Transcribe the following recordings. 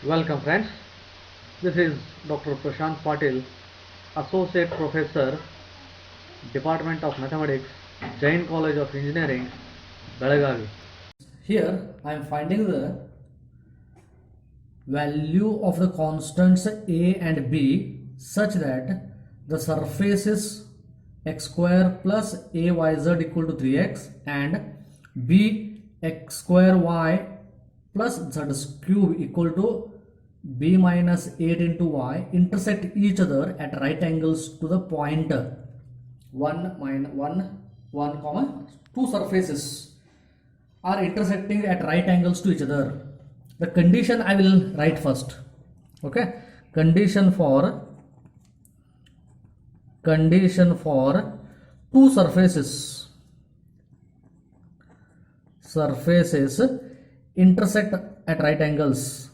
Welcome friends, this is Dr. Prashant Patil, Associate Professor, Department of Mathematics, Jain College of Engineering, Belagavi. Here I am finding the value of the constants a and b such that the surface is x square plus ayz equal to 3x and b x square y plus z cube equal to b minus 8 into y intersect each other at right angles to the point 1 minus 1 comma 2 surfaces are intersecting at right angles to each other. The condition I will write first. Okay, condition for two surfaces intersect at right angles.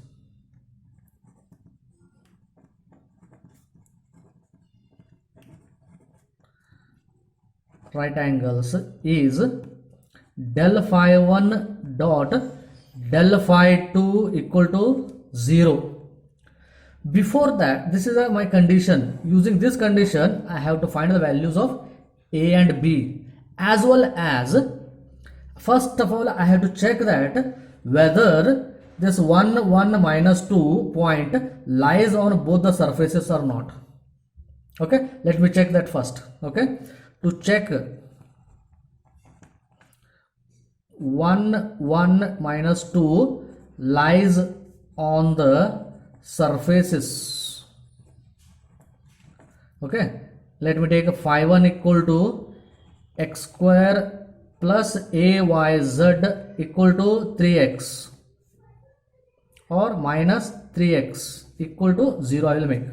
Right angles is del phi 1 dot del phi 2 equal to 0. Before that, this is my condition. Using this condition, I have to find the values of a and b, as well as first of all I have to check that whether this 1 1 minus 2 point lies on both the surfaces or not. Okay, let me check that first. Okay, to check 1 1 minus 2 lies on the surfaces. Okay, let me take phi 1 equal to x square plus ayz equal to 3x or minus 3x equal to 0 I will make.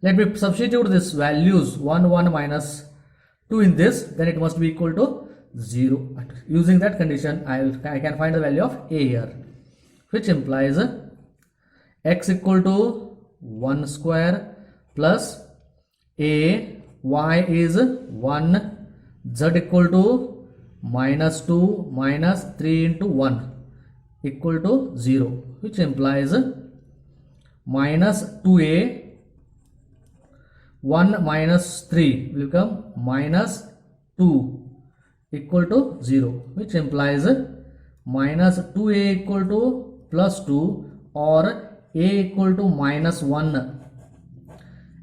Let me substitute this values 1 1 minus 2 in this, then it must be equal to 0. Using that condition I can find the value of a here, which implies x equal to 1 square plus a y is 1 z equal to minus 2 minus 3 into 1 equal to 0, which implies minus 2a 1 minus 3 will become minus 2 equal to 0, which implies minus 2a equal to plus 2 or a equal to minus 1.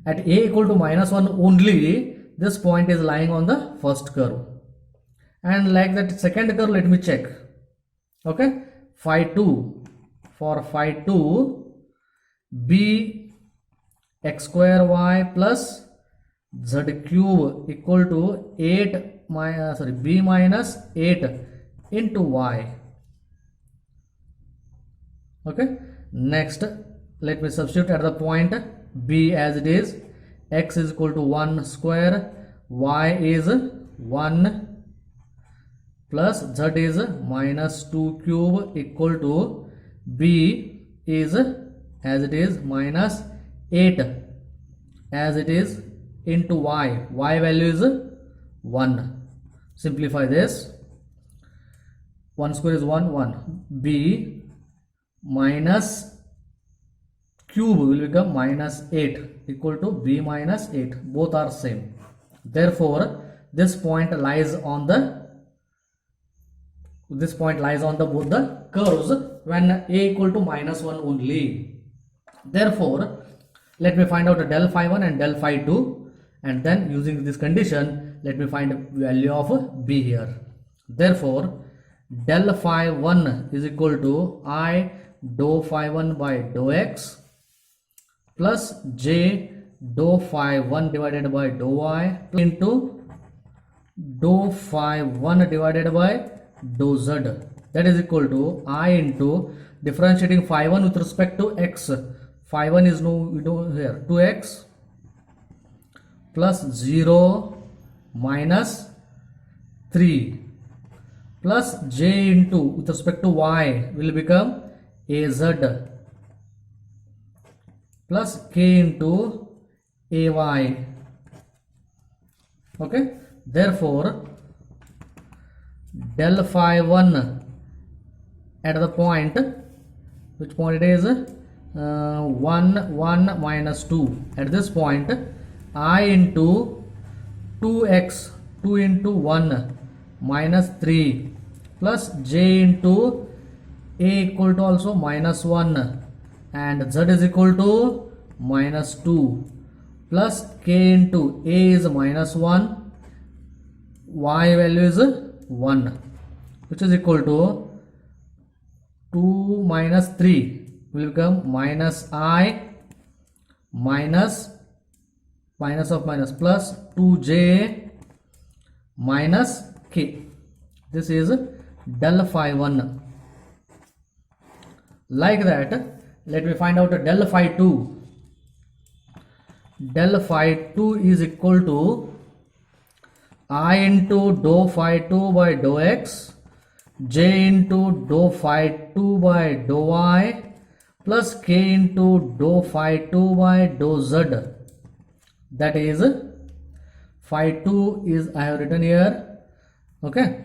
At a equal to minus 1 only, this point is lying on the first curve, and like that second curve, let me check. Okay, phi 2, for phi 2 b x square y plus z cube equal to 8 b minus 8 into y. Okay, next let me substitute at the point b as it is. X is equal to 1 square, y is 1 plus z is minus 2 cube equal to b is as it is minus 8 as it is into y. Y value is 1. Simplify this. 1 square is 1 1. B minus cube will become minus 8 equal to b minus 8. Both are same. Therefore, this point lies on the both the curves when a equal to minus 1 only. Therefore, let me find out the del phi 1 and del phi 2, and then using this condition, let me find the value of b here. Therefore, del phi 1 is equal to I dou phi 1 by dou x plus j dou phi 1 divided by dou y into dou phi 1 divided by dou z, that is equal to I into differentiating phi 1 with respect to x. Phi 1 is here 2x plus 0 minus 3 plus j into with respect to y will become az plus k into ay. Okay, therefore del phi 1 at the point, which point it is 1 1 minus 2. At this point, I into 2x 2 into 1 minus 3 plus j into a equal to also minus 1 and z is equal to minus 2 plus k into a is minus 1, y value is 1, which is equal to 2 minus 3 will become minus I minus of minus plus 2j minus k. This is del phi 1. Like that, let me find out del phi 2. Del phi 2 is equal to I into dou phi 2 by dou x, j into dou phi 2 by dou y plus k into dou phi 2 by dou z. That is phi 2 is I have written here, okay,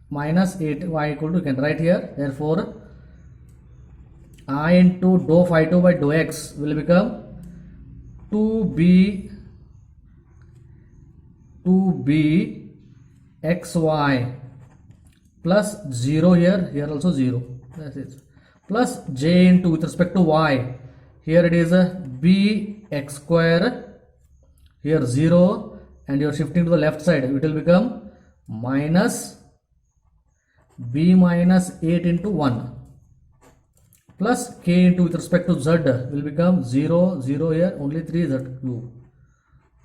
minus 8y equal to, you can write here. Therefore, I into dou phi 2 by dou x will become 2b xy plus 0 here also 0, that's it, plus j into, with respect to y, here it is a b x square, here 0, and you are shifting to the left side, it will become minus b minus 8 into 1 plus k into, with respect to z, will become 0 0 here, only 3z cube,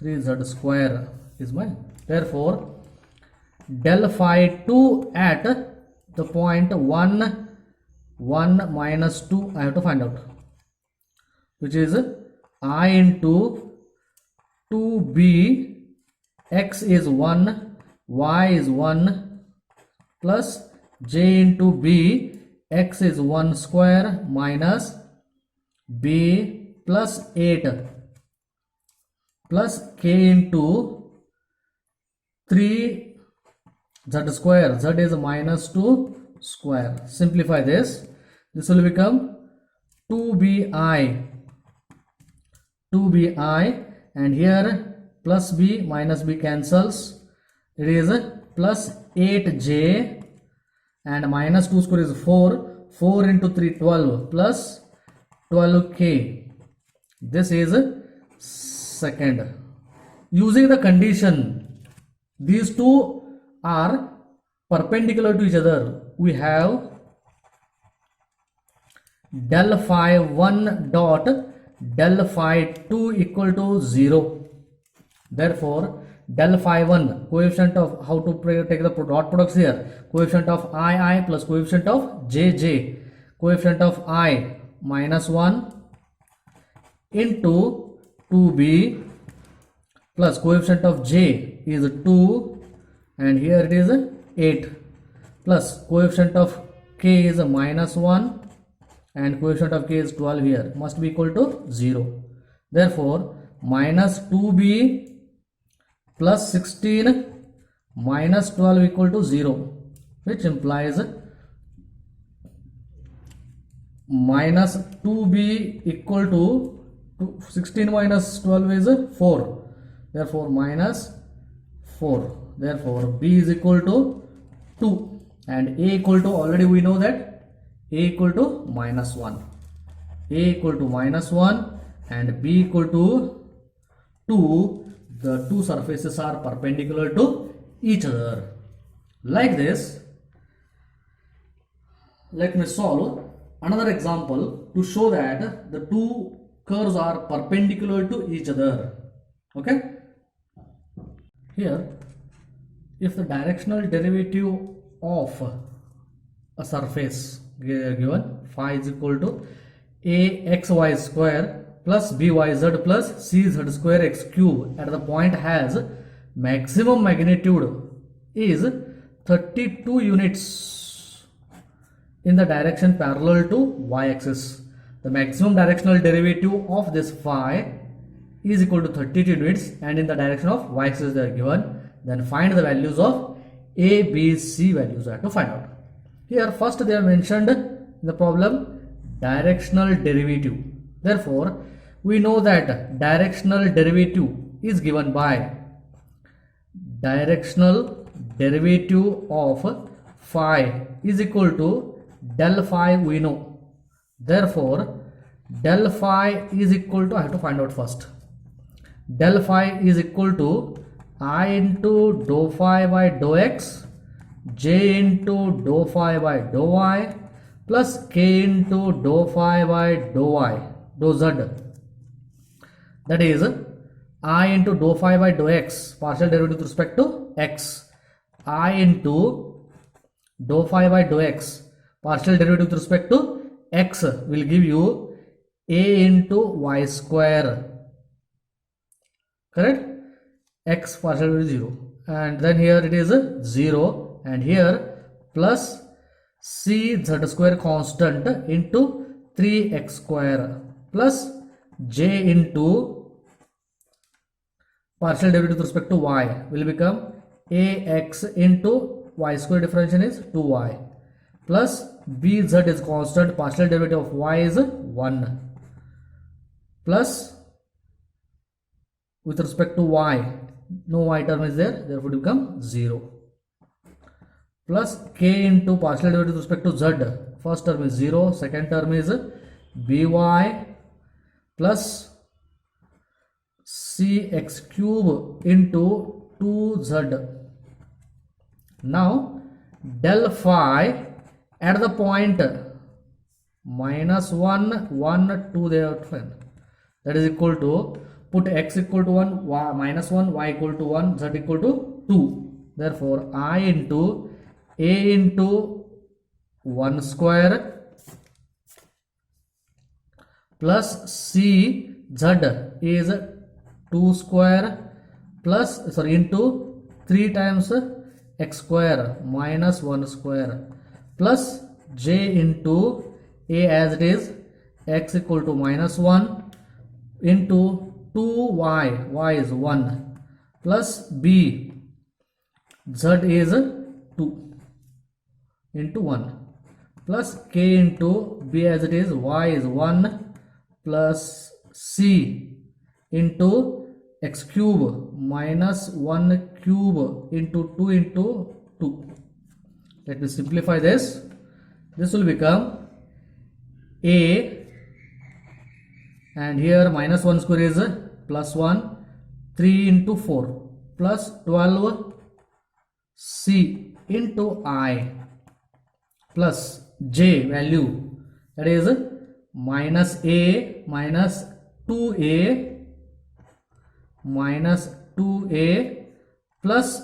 3z square is mine. Therefore, del phi 2 at the point 1 1 minus 2 I have to find out, which is I into 2b x is 1, y is 1 plus j into b x is 1 square minus b plus 8 plus k into 3 z square, z is minus 2 square. Simplify this, this will become 2bi, and here plus b minus b cancels, it is plus 8j and minus 2 square is 4, 4 into 3 12 plus 12k. This is second. Using the condition these two are perpendicular to each other, we have del phi 1 dot del phi 2 equal to 0. Therefore, del phi 1 coefficient of, how to take the dot products here, coefficient of I plus coefficient of j, coefficient of I minus 1 into 2b plus coefficient of j is 2 and here it is 8 plus coefficient of k is minus 1 and coefficient of k is 12 here, must be equal to 0. Therefore, minus 2b plus 16 minus 12 equal to 0, which implies minus 2b equal to 16 minus 12 is 4. Therefore, minus 4. Therefore, b is equal to 2 and a equal to, already we know that a equal to minus 1. A equal to minus 1 and b equal to 2. The two surfaces are perpendicular to each other. Like this, let me solve another example to show that the two curves are perpendicular to each other. Okay? Here, if the directional derivative of a surface given phi is equal to axy square plus byz plus cz square x cube at the point has maximum magnitude is 32 units in the direction parallel to y-axis. The maximum directional derivative of this phi is equal to 32 units and in the direction of y-axis they are given. Then find the values of a, b, c values I have to find out. Here first they have mentioned in the problem directional derivative. Therefore, we know that directional derivative is given by directional derivative of phi is equal to del phi we know. Therefore, del phi is equal to, I have to find out first. Del phi is equal to I into dou phi by dou x, j into dou phi by dou y, plus k into dou phi by dou y, dou z. That is I into dou phi by dou x, partial derivative with respect to x. I into dou phi by dou x, partial derivative with respect to x will give you a into y square. Correct? X partial derivative is 0. And then here it is 0. And here plus c z square constant into 3x square plus j into partial derivative with respect to y will become ax into y square differentiation is 2y plus bz is constant, partial derivative of y is 1 plus with respect to y, no y term is there, therefore it become 0 plus k into partial derivative with respect to z. First term is 0, second term is by plus cx cube into 2z. Now del phi at the point minus 1, 1, 2 they are friend. That is equal to, put x equal to 1, y minus 1, y equal to 1, z equal to 2. Therefore, I into a into 1 square plus c z is 2 square plus into 3 times x square minus 1 square plus j into a as it is x equal to minus 1 into 2y, y is 1 plus b, z is 2 into 1 plus k into b as it is y is 1 plus c into x cube minus 1 cube into 2 into 2. Let me simplify this. This will become a, and here minus 1 square is plus 1, 3 into 4 plus 12 c into I plus j value, that is minus a minus 2a minus 2a plus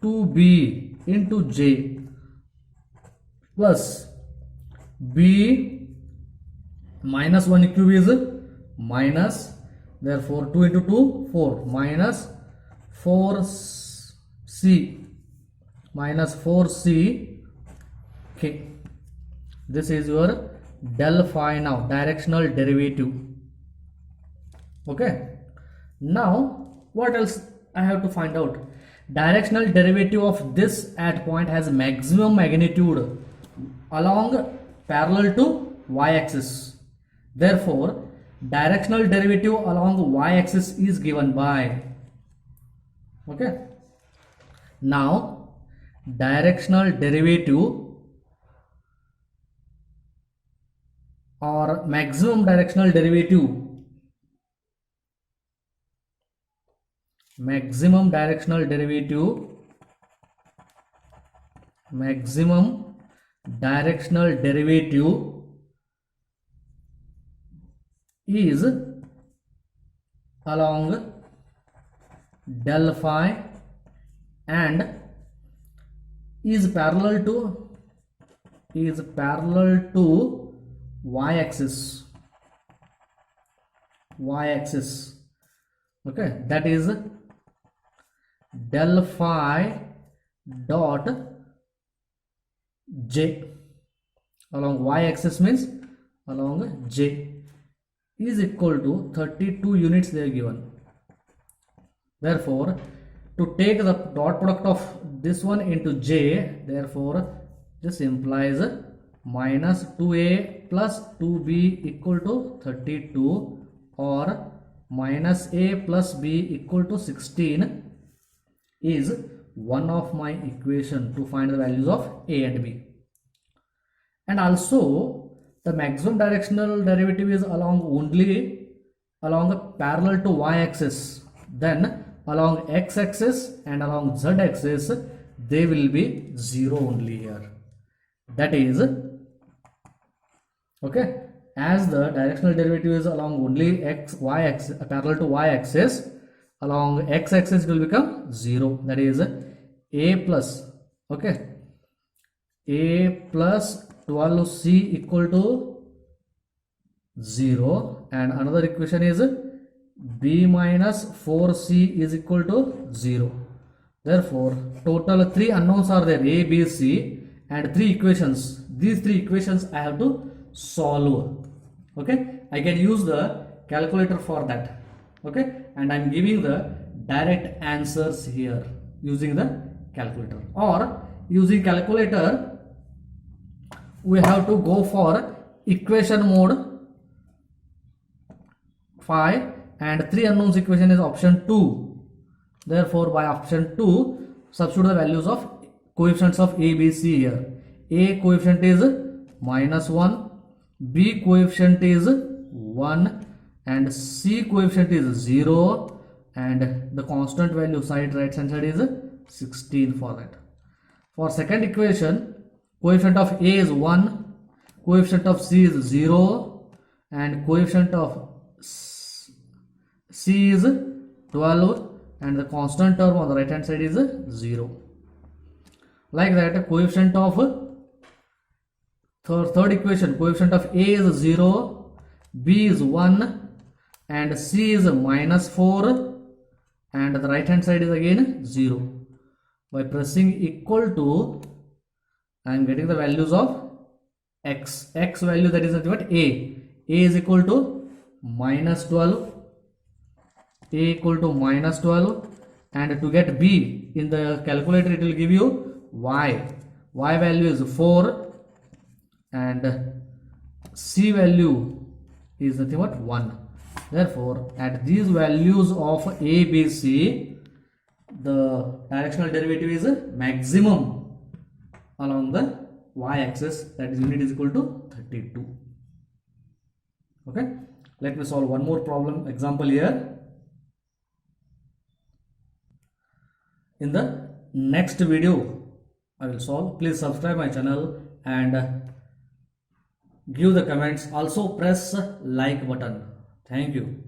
2b into j plus b minus 1 cube is minus, therefore 2 into 2 4 minus 4c minus 4c k. This is your del phi now, directional derivative. Okay, now what else I have to find out? Directional derivative of this at point has maximum magnitude along parallel to y-axis. Therefore, directional derivative along the y-axis is given by, okay, now directional derivative or maximum directional derivative, maximum directional derivative is along del phi and is parallel to y-axis, okay, that is del phi dot j along y-axis means along j is equal to 32 units they are given. Therefore, to take the dot product of this one into j, therefore this implies minus 2a plus 2b equal to 32 or minus a plus b equal to 16 is one of my equation to find the values of a and b. And also the maximum directional derivative is only along a parallel to y-axis. Then along x-axis and along z-axis they will be 0 only here. That is, okay, as the directional derivative is along only y-axis, parallel to y-axis, along x-axis it will become 0. That is a plus, okay, a plus 12c equal to 0, and another equation is b minus 4c is equal to 0. Therefore total 3 unknowns are there, a, b, c, and 3 equations. These 3 equations I have to solve. Okay, I can use the calculator for that. Okay, and I am giving the direct answers here using the calculator. Or using calculator we have to go for equation mode 5, and 3 unknowns equation is option 2. Therefore by option 2 substitute the values of coefficients of a, b, c here. A coefficient is minus 1, b coefficient is 1, and c coefficient is 0, and the constant value right hand side is 16 for that. For second equation, coefficient of a is 1, coefficient of c is 0, and coefficient of c is 12, and the constant term on the right hand side is 0. Like that, coefficient of third equation, coefficient of a is 0, b is 1, and c is minus 4, and the right hand side is again 0. By pressing equal to, I am getting the values of x value, that is nothing but a is equal to minus 12, a equal to minus 12, and to get b in the calculator it will give you y value is 4, and c value is nothing but 1. Therefore at these values of a, b, c, the directional derivative is maximum along the y-axis, that is unit is equal to 32. Okay, let me solve one more problem example here. In the next video I will solve. Please subscribe my channel and give the comments. Also press like button. Thank you.